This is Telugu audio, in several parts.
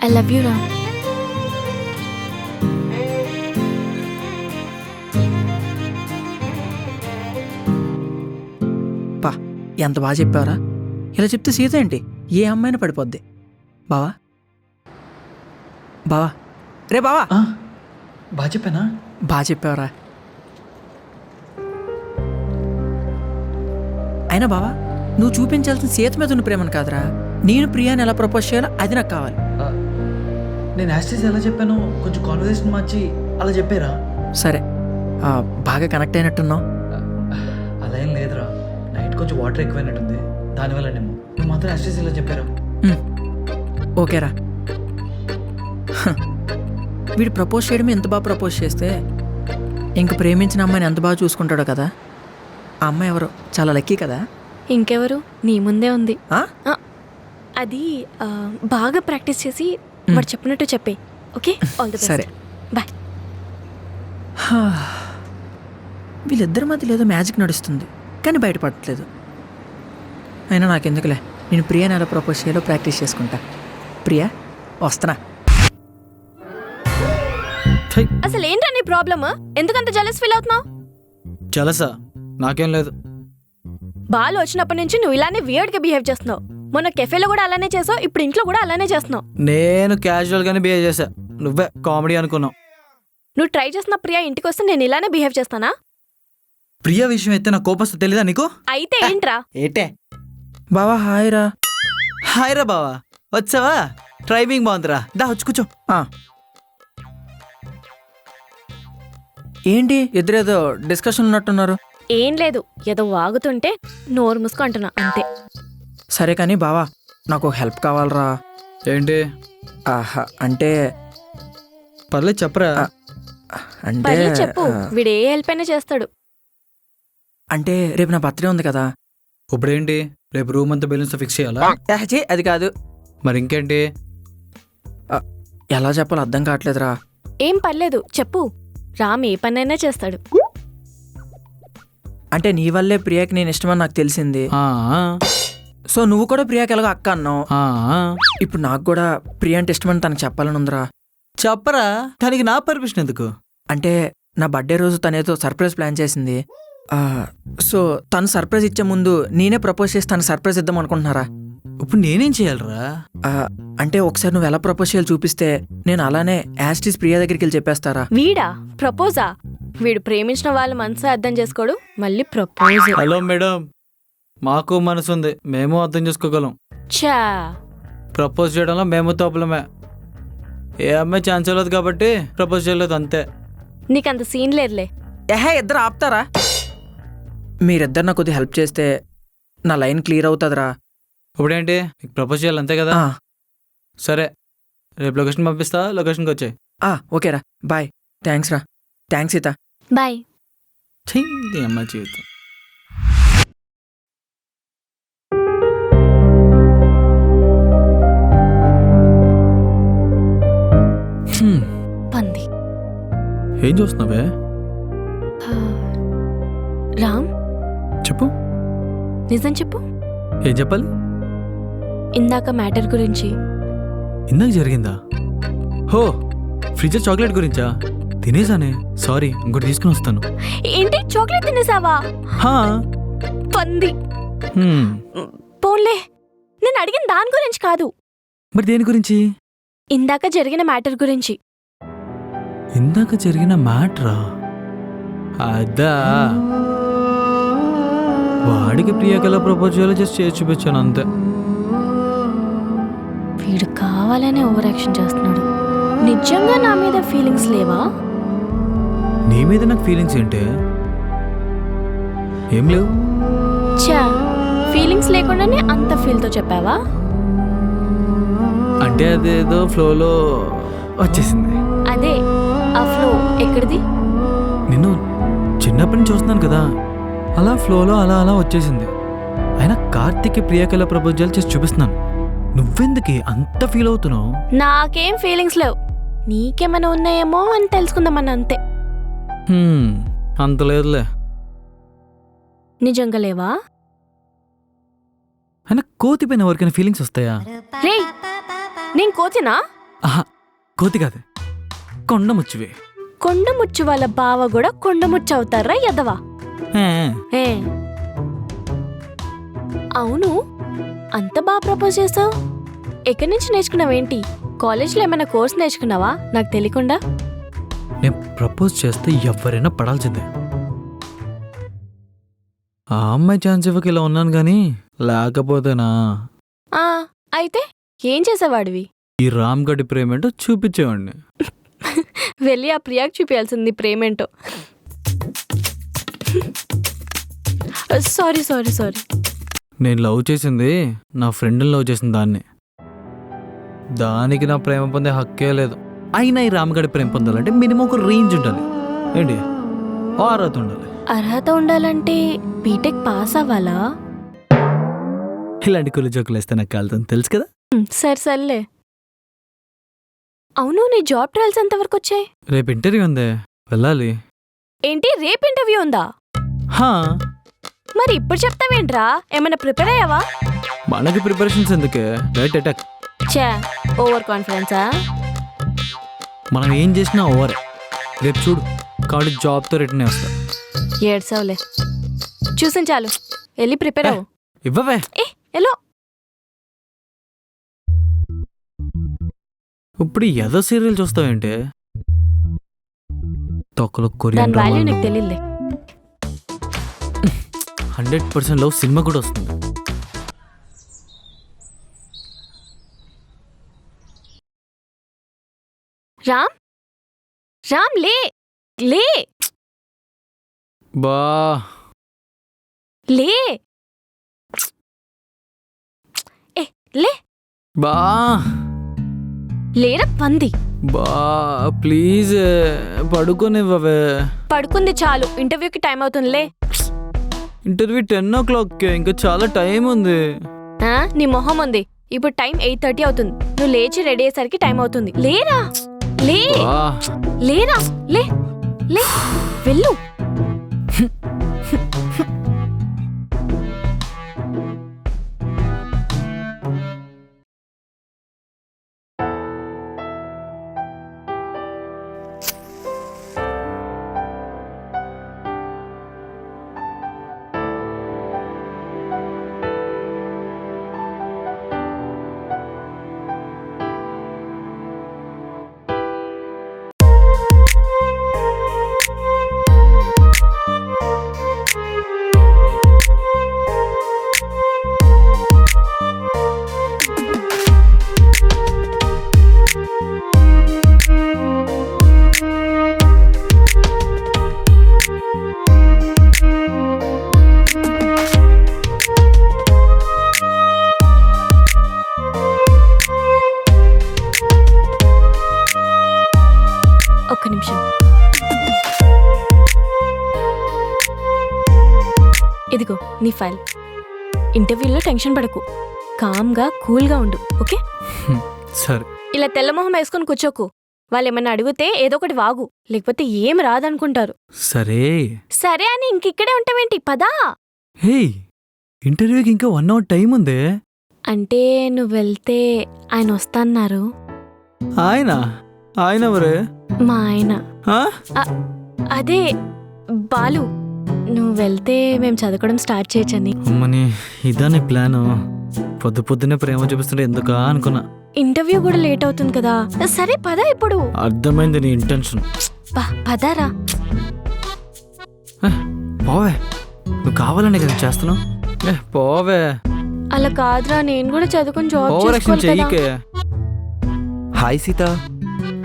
I love you Ram. పా ఎంత బాగా చెప్పావరా. ఇలా చెప్తే సీత ఏంటి ఏ అమ్మాయినా పడిపోద్ది. బావా బావా రే బావా. బాగా చెప్పానా? బాగా చెప్పావరా. అయినా బావా నువ్వు చూపించాల్సిన సీత మీద ఉన్న ప్రేమను కాదురా, నేను ప్రియాని ఎలా ప్రపోజ్ చేయాలో అది నాకు కావాలి. నేను యాస్టీస్ ఎలా చెప్పాను, కొంచెం కాన్వర్సేషన్ మార్చి అలా చెప్పారా? సరే బాగా కనెక్ట్ అయినట్టున్నావు. అలా ఏం లేదురా, నైట్ కొంచెం వాటర్ ఎక్కువైనట్టుంది, దానివల్లనేమో. నువ్వు మాత్రం యాస్టీస్ ఇలా చెప్పారా? ఓకేరా. వీడు ప్రపోజ్ చేయడం ఎంత బాగా ప్రపోజ్ చేస్తే ఇంక ప్రేమించిన అమ్మాయిని ఎంత బాగా చూసుకుంటాడో కదా. ఆ అమ్మాయి ఎవరో చాలా లక్కీ కదా. ఇంకెవరు, నీ ముందే ఉంది. ఆ? అది బాగా ప్రాక్టీస్ చేసి వాడు చెప్పినట్టు చెప్పే. Okay, all the best. సరే బాయ్. వీళ్ళిద్దరి మధ్యలో ఏదో మ్యాజిక్ నడుస్తుంది కానీ బయటపడట్లేదు. అయినా నాకెందుకులే, నేను ప్రియాని ఎలా ప్రపోజ్ చేయాలో ప్రాక్టీస్ చేసుకుంటా. ప్రియా వస్తున్నా. అసలు ఏంటా నీ ప్రాబ్లమ్? ఎందుకంత జలస్ ఫీల్ అవుతున్నావు? జలసా? నాకేం లేదు. బాలు వచ్చినప్పటి నుంచి నువ్వు ఇలానే వియర్డ్ గా బిహేవ్ చేస్తున్నావు. మొన్న కెఫేలో కూడా అలానే చేసావు, ఇప్పుడు ఇంట్లో కూడా అలానే చేస్తున్నావు. నేను క్యాజువల్ గానే బిహేవ్ చేశా, నువ్వే కామెడీ అనుకున్నావు. నువ్వు ట్రై చేసిన ప్రియా ఇంటికి వస్తే నేను ఇలానే బిహేవ్ చేస్తానా? ప్రియా విషయం అయితే నా కోపస్తో తెలీదా నీకు? అయితే ఏంట్రా? ఏటే బావా హాయ్ రా. హాయ్ రా బావా, వచ్చావా? డ్రైవింగ్ బాగుందిరా, దా వచ్చి కూర్చో. ఏంటి ఎదురేదో డిస్కషన్ ఉన్నట్టున్నారు? ఏం లేదు, ఏదో వాగుతుంటే నోరు మూసుకో అంటున్నా అంతే. సరే కానీ బావా నాకు హెల్ప్ కావాలరా. ఏంటి? ఆహా అంటే పర్లేదు చెప్పరా. అంటే పర్లేదు చెప్పు, వీడు ఏ హెల్ప్ అయినా చేస్తాడు. అంటే రేపు నా బర్త్డే ఉంది కదా. ఇప్పుడేంటి, రేపు రూమ్ అంతా బెలూన్స్ ఫిక్స్ చేయాలా? అది కాదు. మరి ఇంకేంటి? ఎలా చెప్పాలో అర్థం కావట్లేదురా. ఏం పర్లేదు చెప్పు, రామ్ ఏ పనైనా చేస్తాడు. అంటే నీ వల్లే ప్రియాకి నేను ఇష్టమని నాకు తెలిసింది. సో నువ్వు కూడా ప్రియాకి ఎలాగో అక్క అన్నావు. ఇప్పుడు నాకు కూడా ప్రియా అంటే ఇష్టమని తనకు చెప్పాలని ఉందిరా. చెప్పరా, దానికి నా పర్మిషన్ ఎందుకు? అంటే నా బర్త్డే రోజు తనేదో సర్ప్రైజ్ ప్లాన్ చేసింది. సో తను సర్ప్రైజ్ ఇచ్చే ముందు నేనే ప్రపోజ్ చేసి తను సర్ప్రైజ్ ఇద్దాం అనుకుంటున్నారా. ఇప్పుడు నేనేం చేయాలరా? అంటే ఒకసారి నువ్వు ఎలా ప్రపోజ్ చేయాలి చూపిస్తే నేను అలానే యాస్టీస్ ప్రియా దగ్గరికి వెళ్ళి చెప్పేస్తారా. వీడా ప్రపోజా? వీడు ప్రేమించిన వాళ్ళ మనసు అర్థం చేసుకోడు, మళ్ళీ ప్రపోజ్. హలో మేడం, మాకు మనసు ఉంది, మేము అర్థం చేసుకోగలం. చా ప్రపోజ్ చేయడంలో మేము తోపలమే. ఏ అమ్మాయి ఛాన్స్ లేదు కాబట్టి ప్రపోజ్ చేయలేదు అంతే. నీకంత సీన్ లేదులే. ఇద్దరు ఆపుతారా? మీరిద్దరు నాకు కొద్దిగా హెల్ప్ చేస్తే నా లైన్ క్లియర్ అవుతుందిరా. ఇప్పుడేంటి, ప్రపోజ్ చేయాలి అంతే కదా. సరే, రేపు లొకేషన్ పంపిస్తా, లొకేషన్కి వచ్చాయి. ఓకేరా, బాయ్. థ్యాంక్స్ రా. థ్యాంక్స్ సీత. బాయ్. అమ్మాయి జీవితం. పంది. ఏం చూస్తున్నావే? రామ్ చెప్పు. నిజం చెప్పు. ఏం చెప్పాలి? ఇందాక మ్యాటర్ గురించి. ఇందాక జరిగిందా? హో, ఫ్రిడ్జ్ చాక్లెట్ గురించా? తినేసానే, సారీ, ఇంకోటి తీసుకుని వస్తాను. ఏంటి, చాక్లెట్ తినేసావా? పంది. పోన్లే, నేను అడిగిన దాని గురించి కాదు. మరి దేని గురించి? ఇందాక జరిగిన మ్యాటర్ గురించి. ఇందాక జరిగిన మ్యాటరా? అదా, వాడికి ప్రియాకలా ప్రపోజ్ చేయాలో జస్ట్ చేసి చూపించాను అంతే. వీడు కావాలనే ఓవర్ యాక్షన్ చేస్తున్నాడు. నిజంగా నా మీద ఫీలింగ్స్ లేవా? నీ మీద నాకు ఫీలింగ్స్ ఏంటి? ఏం లేవు. చా, ఫీలింగ్స్ లేకుండానే అంత ఫీల్తో చెప్పావా? అంటే అదేదో ఫ్లోలో వచ్చేసింది. అదే, ఆ ఫ్లో ఎక్కడిది? నిన్ను చిన్నప్పటి నుంచి చూస్తున్నాను కదా, అలా ఫ్లోలో అలా అలా వచ్చేసింది. అయినా కార్తీక్కి ప్రియాకలా ప్రపోజ్ చేసి చూపిస్తున్నాను. నువ్వెందుకు అంత ఫీల్ అవుతున్నావు? నాకేం ఫీలింగ్స్ లేవు, నీకేమైనా ఉన్నాయేమో అని తెలుసుకుందామని అంతే. అంత లేదులే. నిజంగా లేవా? అయినా కోతిపైన ఎవరికైనా ఫీలింగ్స్ వస్తాయా? రే, నేను కోతినా? ఆహా, కోతి కాదు, కొండముచ్చివి. కొండముచ్చు వాళ్ళ బావ కూడా కొండముచ్చు అవుతారా ఎదవా? ఏ, ఏ అవును, అంత బాగా ప్రపోజ్ చేసావు. ఎక్కడి నుంచి నేర్చుకున్నావేంటి? కాలేజ్లో ఏమైనా కోర్స్ నేర్చుకున్నావా నాకు తెలియకుండా? నేను ప్రపోజ్ చేస్తే ఎవరైనా పడాల్సిందే. ఆ అమ్మాయి ఛాన్స్ ఇవ్వక ఇలా ఉన్నాను కానీ లేకపోతేనా ఆ అయితే ఏం చేసేవాడివి? ఈ రామ్ గడి ప్రేమేంటో చూపించేవాడిని. వెళ్ళి ఆ ప్రియాకి చూపించాల్సింది ప్రేమేంటో. Sorry sorry sorry. నేను లవ్ చేసింది నా ఫ్రెండ్ని లవ్ చేసిన దాన్ని. దానికి నా ప్రేమ పొందే హక్కే లేదు. అయినా ఈ రామగడి ప్రేమ పొందాలంటే మినిమం ఒక రేంజ్ ఉండాలి. ఏంటి, అర్హత ఉండాలి. అర్హత ఉండాలంటే బీటెక్ పాస్ అవ్వాలా? ఇలాంటి కులి జోకులు వేస్తే నాకు కాలుతుంది తెలుసు కదా. సరే సర్లే. అవును, నీ జాబ్ ట్రయల్స్ ఎంతవరకు వచ్చాయి? రేపు ఇంటర్వ్యూ ఉందే, వెళ్ళాలి. ఏంటి, రేపు ఇంటర్వ్యూ ఉందా? హా, మరి ఇప్పుడు చెప్తావేంట్రా? ఏమైనా ప్రిపేర్ అయ్యావా? మనకి ప్రిపరేషన్స్ ఎందుకే, డైరెక్ట్ అటాక్. చా, ఓవర్ కాన్ఫిడెన్సా? మనం ఏం చేసినా ఓవర్. రేపు చూడు, కాలేజ్ జాబ్తో రిటర్న్ వస్తా. ఏడ్సావులే, చూసాను చాలు. వెళ్ళి ప్రిపేర్ అవ్వు. ఇవ్వవే. ఏ ఎలో. ఇప్పుడు ఏదో సీరియల్ చూస్తావేంటి? తొక్కలో కొరియన్ దాని వాల్యూ డ్రామాలు. నీకు తెలియలే. 100% లవ్ సినిమా కూడా వస్తుంది. రామ్, రామ్ లే లే బా లే. ఏ లే బా లేరా పంది. బా ప్లీజ్ పడుకోనివ్వవే. పడుకుంది చాలు, ఇంటర్వ్యూకి టైం అవుతుందిలే. ఇంటర్వ్యూ 10 o'clock, ఇంకా చాలా టైం ఉంది. నీ మొహం ఉంది. ఇప్పుడు టైం 8:30 అవుతుంది. నువ్వు లేచి రెడీ అయ్యేసరికి టైం అవుతుంది. లేరా లే బా లేరా లే లే వెళ్ళు. ఒక్క నిమిషం. ఇదిగో నీ ఫైల్. ఇంటర్వ్యూలో టెన్షన్ పడకు, కామ్గా కూల్గా ఉండు, ఓకే? సరే. ఇలా తెల్లమొహం వేసుకొని కూర్చోకు. వాళ్ళు ఏమన్నా అడిగితే ఏదో ఒకటి వాగు, లేకపోతే ఏం రాదనుకుంటారు. సరే. సరే అని ఇంకిక్కడే ఉంటావేంటి? పదా. హే, ఇంటర్వ్యూకి ఇంకా 1 hour టైం ఉంది. అంటే నువ్వు వెళ్తే ఆయన వస్తాన్నారు. ఆయన ఎవరే? మా ఆయన. ఆ? అదే బాలు, నువ్వు వెళ్తే మేము చదవడం స్టార్ట్ చేయొచ్చని. అమ్మని, ఇదా నీ ప్లాను? పొద్దున్నే ప్రేమ చూపిస్తుంటే ఎందుకా అనుకున్నా. ఇంటర్వ్యూ కూడా లేట్ అవుతుంది కదా. సరే పదా ఇప్పుడు. అర్థమైంది నీ ఇంటెన్షన్. పదారా. పోవే, నువ్వు కావాలనే కదా చేస్తున్నావు. పోవే. అలా కాదురా, నేను కూడా చదువుకొని జాబ్ ఓవర్ యాక్షన్ చేసుకోవాలి కదా. చెయ్యకే. హాయ్ సీత.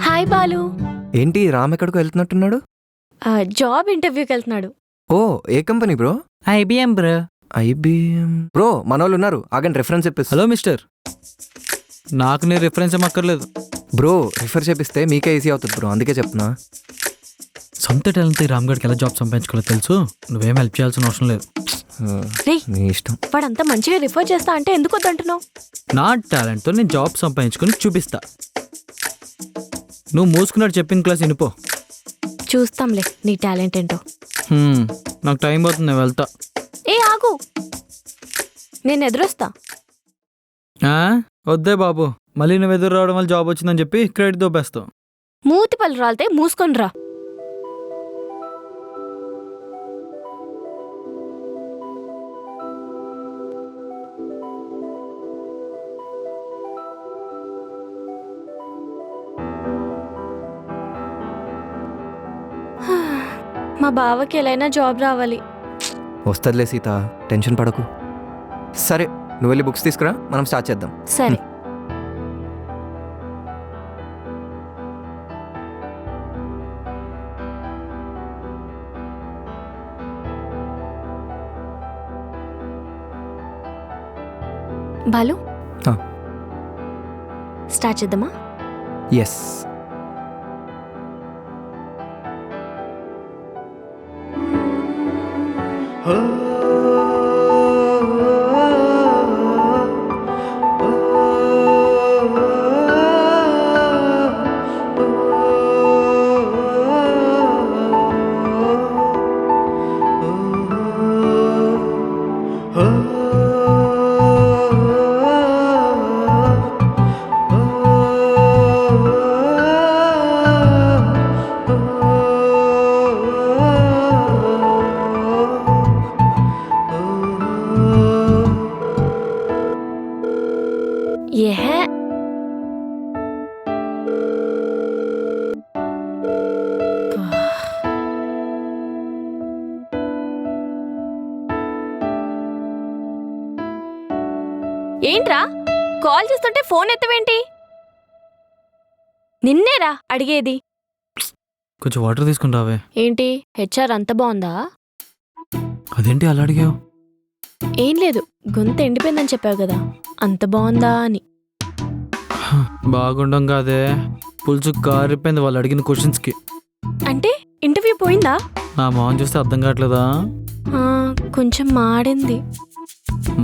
హాయ్ బాలు. ఏంటి రామ్ ఎక్కడికో వెళ్తున్నట్టున్నాడు? జాబ్ ఇంటర్వ్యూకి వెళ్తున్నాడు. ఓ, ఏ company bro? IBM bro. IBM bro, మనోళ్ళు ఉన్నారు, ఆగండి రిఫరెన్స్ చెప్పిస్తా. హలో మిస్టర్, నాకు నీ రిఫరెన్స్ ఏమక్కర్లేదు. బ్రో రిఫర్ చేపిస్తే మీకే ఈజీ అవుతుంది బ్రో, అందుకే చెప్తున్నా. సొంత టాలెంట్ రామ్గఢ్కి ఎలా జాబ్ సంపాదించుకోవాలో తెలుసు. నువ్వేం హెల్ప్ చేయాల్సిన అవసరం లేదు. రేయ్, నీ ఇష్టం. వాడంతా మంచిగా రిఫర్ చేస్తా అంటే ఎందుకు వద్దంటున్నావు? నా టాలెంట్తో నేను జాబ్ సంపాదించుకొని చూపిస్తా. నువ్వు మూసుకున్నాడు చెప్పిన క్లాస్ వినిపో. చూస్తాంలే నీ టాలెంట్ ఏంటో. నాకు టైం అవుతుంది, నేను వెళ్తా. ఏ ఆగు, నేను ఎదురొస్తా. వద్దే బాబు, మళ్ళీ నువ్వు ఎదురు రావడం వల్ల జాబ్ వచ్చిందని చెప్పి క్రెడిట్ దోపేస్తావు. మూతి పళ్ళు రాలితే మూసుకొని రా. మా బావకి ఎలాగైనా జాబ్ రావాలి. వస్తుందిలే సీత, టెన్షన్ పడకు. సరే నువ్వు వెళ్ళి బుక్స్ తీసుకురా, మనం స్టార్ట్ చేద్దాం. సరే. బాలు, ఆ. స్టార్ట్ చేద్దామా? ఎస్. ఏహే, ఏంట్రా కాల్ చేస్తుంటే ఫోన్ ఎత్తవేంటి? నిన్నేరా అడిగేది. కొంచెం వాటర్ తీసుకుని రావే. ఏంటి హెచ్ఆర్ అంత బాగుందా? అదేంటి అలా అడిగావు? ఏం లేదు, గొంతు ఎండిపోయిందని చెప్పావు కదా, అంత బాగుందా అని. బాగుండం కాదే, పులుసు కారిపోయింది వాళ్ళు అడిగిన క్వశ్చన్స్కి. అంటే ఇంటర్వ్యూ పోయిందా? నా మొహం చూస్తే అర్థం కావట్లేదా? ఆ, కొంచెం మాడింది.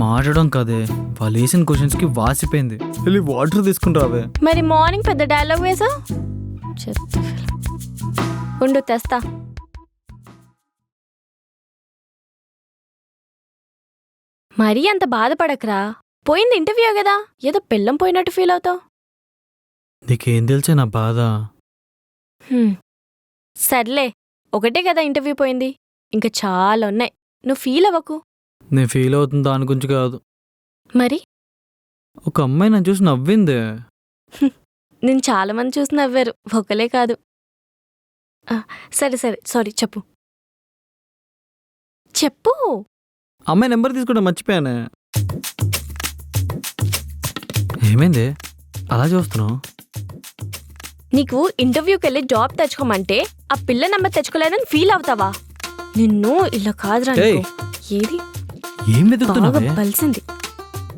మాట్లాడడం కాదే, వాళ్ళు వేసిన క్వశ్చన్స్కి వాసిపోయింది. వెళ్ళి వాటర్ తీసుకుని రావే. మరి మార్నింగ్ పెద్ద డైలాగ్ వేసా. ఉండు తెస్తా. మరీ అంత బాధపడకరా, పోయింది ఇంటర్వ్యూ కదా, ఏదో పిల్లం పోయినట్టు ఫీల్ అవుతావు. నీకేం తెలిసే నా బాధ? సర్లే, ఒకటే కదా ఇంటర్వ్యూ పోయింది, ఇంకా చాలా ఉన్నాయి, నువ్వు ఫీల్ అవ్వకు. నేను ఫీల్ అవుతుంది దాని గురించి కాదు. మరి ఒక అమ్మాయి నన్ను చూసి నవ్విందే. నేను చాలా మంది చూసి నవ్వారు, ఒకలే కాదు. సరే సరే, సారీ, చెప్పు చెప్పు. అమ్మాయి నెంబర్ తీసుకోవడం మర్చిపోయానే. ఏమైంది అలా చూస్తున్నావు? నీకు ఇంటర్వ్యూకి వెళ్ళి జాబ్ తెచ్చుకోమంటే ఆ పిల్ల నెంబర్ తెచ్చుకోలేదని ఫీల్ అవుతావా? నిన్ను ఇలా కాదురా. ఏయ్. ఏది ఏం బాగా వెతుకుతున్నావే? బలిసింది.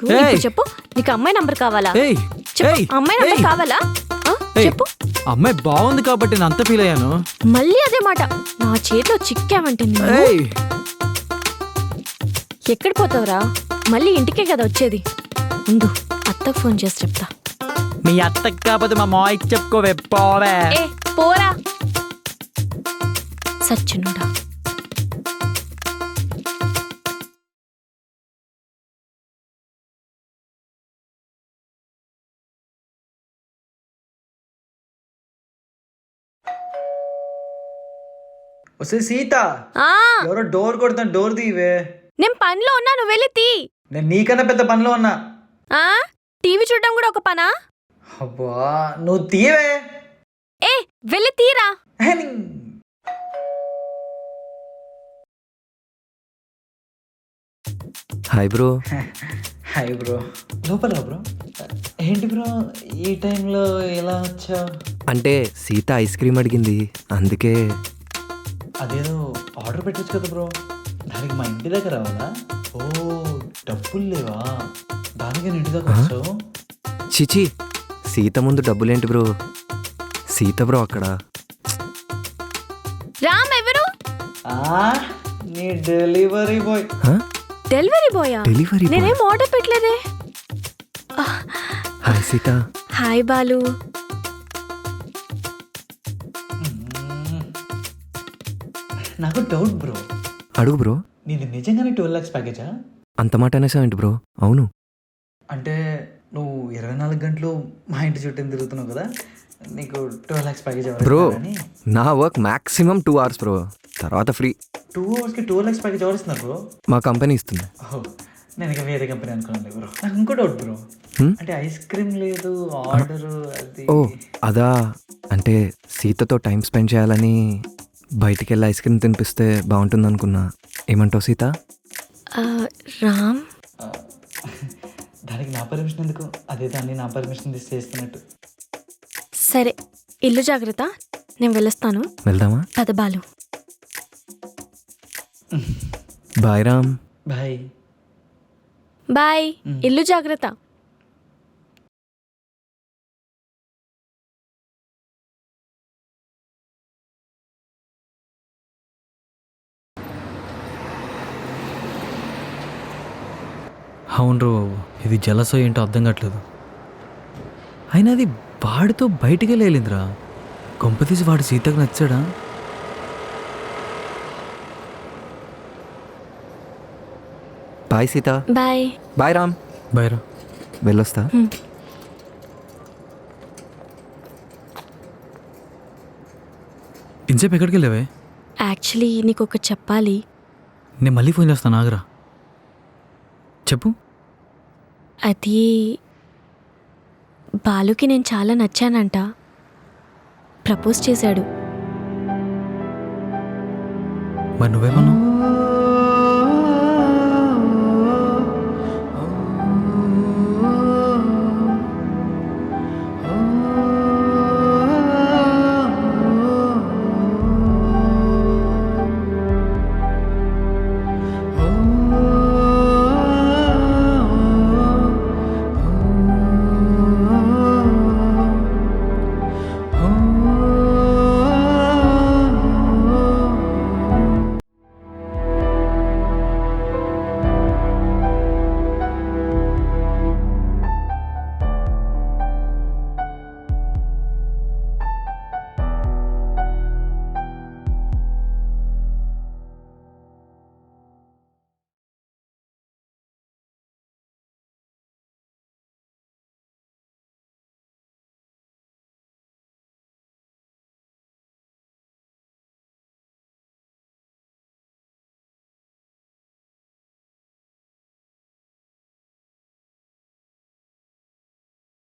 ఏయ్. ఇప్పుడు చెప్పు, నీకు అమ్మాయి నంబర్ కావాలా? ఏయ్, చెప్పు, ఏయ్, అమ్మాయి నంబర్ ఏయ్. కావాలా? ఏయ్. చెప్పు. అమ్మాయి బాగుంది కాబట్టి నేను అంత ఫీల్ అయ్యాను. మళ్ళీ అదే మాట, నా చేతిలో చిక్కావంటే నువ్వు ఏయ్, ఎక్కడ పోతావురా? మళ్ళీ ఇంటికే కదా వచ్చేది. ఉండు, అత్తకు ఫోన్ చేసి చెప్తా. మీ అత్తకి కాకపోతే మా మాయకి చెప్పుకోవే, పోవే. ఏ పోరా సచ్చినుడా. వస్తే సీత, ఆ, ఎవరో డోర్ కొడతాను, డోర్ తీవే. నేను పనిలో ఉన్నా, నువ్వు వెళ్ళి తీ. నేను నీకన్నా పెద్ద పనిలో ఉన్నా. ఆ, టీవీ చూడడం కూడా ఒక పనా? అబ్బా నువ్వు తీయవే. ఏ వెళ్ళి తీరా. Hi bro. Hi bro. లోపల బ్రో. ఏంటి బ్రో ఈ టైంలో ఎలా వచ్చావు? అంటే సీత ఐస్ క్రీమ్ అడిగింది, అందుకే. అదేదో ఆర్డర్ పెట్టచ్చు కదా బ్రో, దానికి మా ఇంటి దగ్గర రావాలా? ఓ డబ్బులు లేవా దానికి ఇంటి దగ్గర వచ్చావు? చిచి, సీత ముందు డబ్బులేంటి బ్రో, సీత బ్రో అక్కడ. రామ్ ఎవరు? నీ డెలివరీ బాయ్. డెలివరీ బాయా? Delivery boy. నేనేం ఆర్డర్ పెట్టలేదే. హాయ్ సీత. హాయ్ బాలు. నాకు డౌట్ బ్రో. అడుగు బ్రో. నీది నిజంగానే 12 lakhs ప్యాకేజా? అంత మాట అనేసావేంటి బ్రో? అవును. అంటే నువ్వు 24 గంటలు మా ఇంటి చుట్టూ తిరుగుతున్నావు కదా, నీకు 12 lakhs ప్యాకేజ్ బ్రో నా వర్క్ మ్యాక్సిమం 2 hours బ్రో, తర్వాత ఫ్రీ. 2 hours 12 lakhs ప్యాకేజ్ ఎవరు ఇస్తున్నారు బ్రో? మా కంపెనీ ఇస్తుంది. ఓహో, నేను ఇక వేరే కంపెనీ అనుకున్నాను బ్రో. నాకు ఇంకో డౌట్ బ్రో, అంటే ఐస్ క్రీమ్ లేదు ఆర్డర్ అది. ఓ అదా, అంటే సీతతో టైం స్పెండ్ చేయాలని బయటికి వెళ్ళి ఐస్ క్రీమ్ తినిపిస్తే బాగుంటుంది అనుకున్నా. ఏమంటావు సీత? రామ్, దానికి నా పర్మిషన్ ఎందుకు? అదే దాన్ని నా పర్మిషన్ తీసి చేస్తున్నట్టు. సరే ఇల్లు జాగ్రత్త, నేను వెళ్ళొస్తాను. వెళ్దామా? పద Balu. Bye Ram. Bye. Bye, ఇల్లు జాగ్రత్త. అవును రో బాబు, ఇది జలసో ఏంటో అర్థం కావట్లేదు. అయినా అది వాడితో బయటికి వెళ్ళిందిరా. కొంపతీసి వాడు సీతకు నచ్చాడా? Bye Sita. Bye. Bye Ram. బయరా. వెళ్ళొస్తా. ఇంసేపు ఎక్కడికి వెళ్ళావే? యాక్చువల్లీ నీకు ఒకటి చెప్పాలి. నేను మళ్ళీ ఫోన్ చేస్తాను, ఆగరా. చెప్పు. అది బాలుకి నేను చాలా నచ్చానంట, ప్రపోజ్ చేశాడు. మరి నువ్వేమన్నావు?